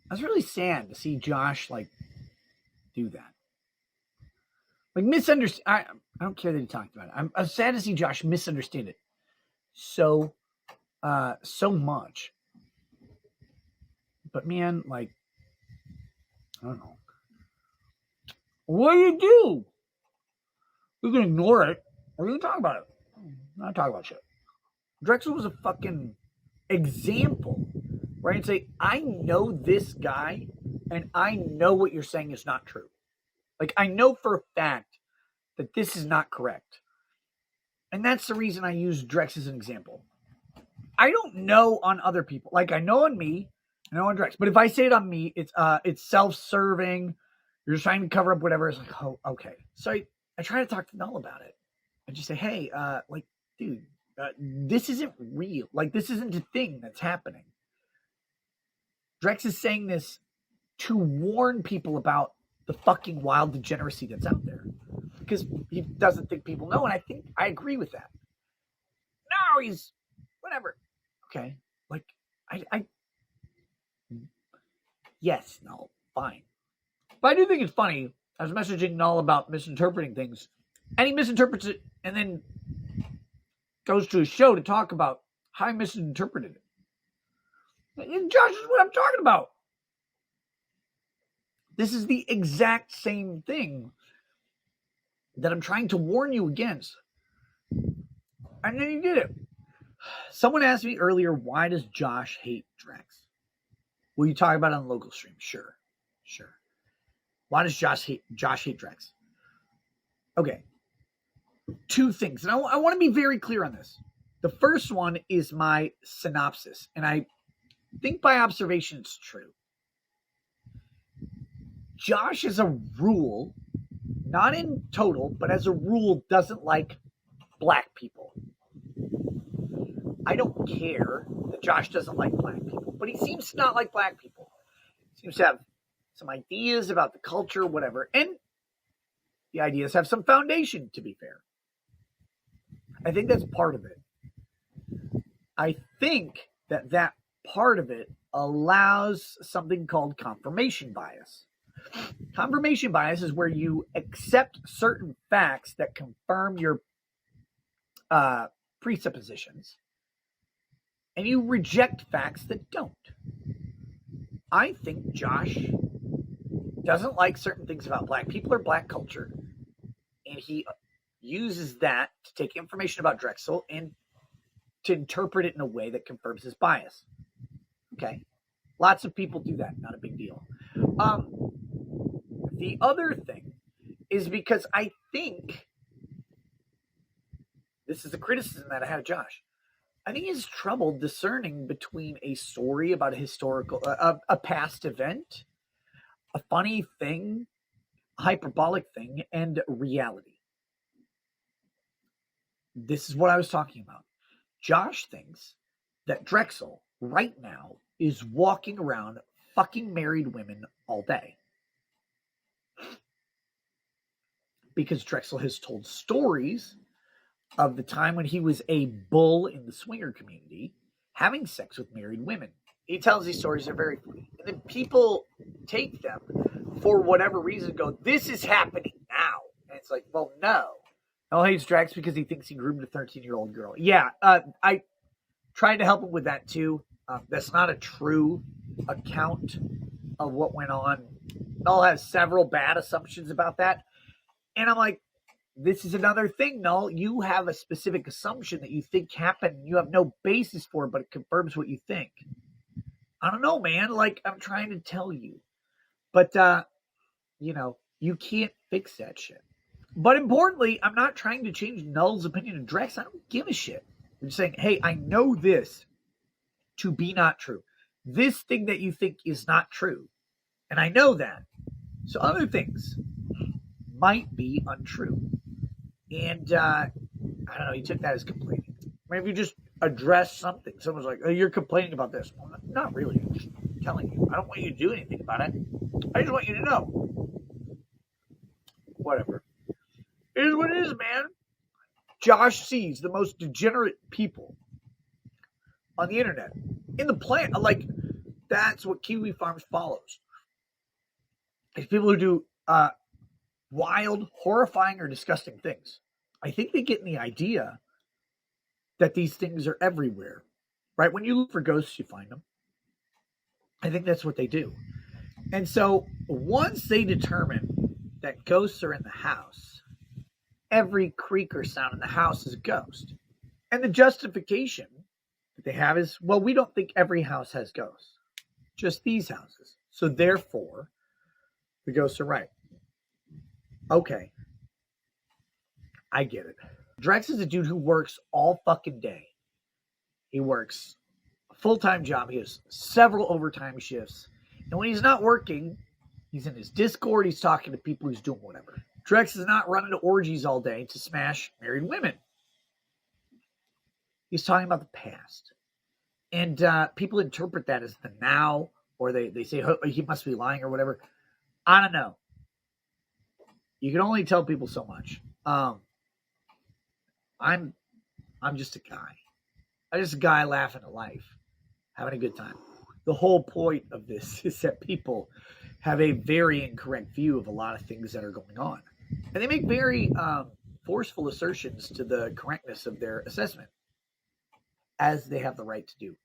I was really sad to see Josh like do that. Like misunderstand. I don't care that he talked about it. I'm sad to see Josh misunderstand it so much. But man, like, I don't know. What do you do? You can ignore it, or you can talk about it. Not talk about shit. Drexel was a fucking example, right? And say, I know this guy, and I know what you're saying is not true. Like, I know for a fact that this is not correct. And that's the reason I use Drex as an example. I don't know on other people. Like, I know on me, I know on Drex. But if I say it on me, it's self-serving. You're just trying to cover up whatever. It's like, oh, okay. So I try to talk to Null about it. And just say, hey, like, dude, this isn't real. Like, this isn't a thing that's happening. Drex is saying this to warn people about the fucking wild degeneracy that's out there. Because he doesn't think people know. And I think I agree with that. No, he's whatever. Okay. Like, I yes, no, fine. But I do think it's funny. I was messaging Null about misinterpreting things. And he misinterprets it and then goes to a show to talk about how I misinterpreted it. And Josh is what I'm talking about. This is the exact same thing that I'm trying to warn you against. And then he did it. Someone asked me earlier, why does Josh hate Drex? Will you talk about it on the local stream? Sure. Why does Josh hate Drex? Okay. Two things. And I want to be very clear on this. The first one is my synopsis. And I think by observation it's true. Josh, as a rule, not in total, but as a rule, doesn't like black people. I don't care that Josh doesn't like black people, but he seems to not like black people. He seems to have some ideas about the culture, whatever. And the ideas have some foundation, to be fair. I think that's part of it. I think that part of it allows something called confirmation bias. Confirmation bias is where you accept certain facts that confirm your presuppositions, and you reject facts that don't. I think Josh doesn't like certain things about black people or black culture, and he uses that to take information about Drexel and to interpret it in a way that confirms his bias. Okay? Lots of people do that. Not a big deal. The other thing is because I think this is a criticism that I had of Josh. I think he's trouble discerning between a story about a historical, a past event, a funny thing, a hyperbolic thing, and reality. This is what I was talking about. Josh thinks that Drexel right now is walking around fucking married women all day. Because Drexel has told stories of the time when he was a bull in the swinger community having sex with married women. He tells these stories, they're very funny. And then people take them for whatever reason and go, this is happening now. And it's like, well, no. Null hates Drex because he thinks he groomed a 13-year-old girl. Yeah, I tried to help him with that too. That's not a true account of what went on. Null has several bad assumptions about that. And I'm like, this is another thing, Null. You have a specific assumption that you think happened. You have no basis for it, but it confirms what you think. I don't know, man. Like, I'm trying to tell you. But, you can't fix that shit. But importantly, I'm not trying to change Null's opinion of Drex. I don't give a shit. I'm just saying, hey, I know this to be not true. This thing that you think is not true. And I know that. So other things might be untrue. And, I don't know, you took that as complaining. Maybe you just address something. Someone's like, oh, you're complaining about this. Well, not really. I'm just telling you. I don't want you to do anything about it. I just want you to know. Whatever. It is what it is, man. Josh sees the most degenerate people on the internet. In the planet. Like, That's what Kiwi Farms follows. It's people who do wild, horrifying, or disgusting things. I think they get in the idea that these things are everywhere, right? When you look for ghosts, you find them. I think that's what they do. And so once they determine that ghosts are in the house, every creak or sound in the house is a ghost. And the justification that they have is, well, we don't think every house has ghosts, just these houses. So therefore, the ghosts are right. Okay. I get it. Drex is a dude who works all fucking day. He works a full-time job. He has several overtime shifts. And when he's not working, he's in his Discord. He's talking to people. He's doing whatever. Drex is not running to orgies all day to smash married women. He's talking about the past. And people interpret that as the now, or they say, oh, he must be lying or whatever. I don't know. You can only tell people so much. I'm just a guy. I'm just a guy laughing at life, having a good time. The whole point of this is that people have a very incorrect view of a lot of things that are going on. And they make very forceful assertions to the correctness of their assessment, as they have the right to do.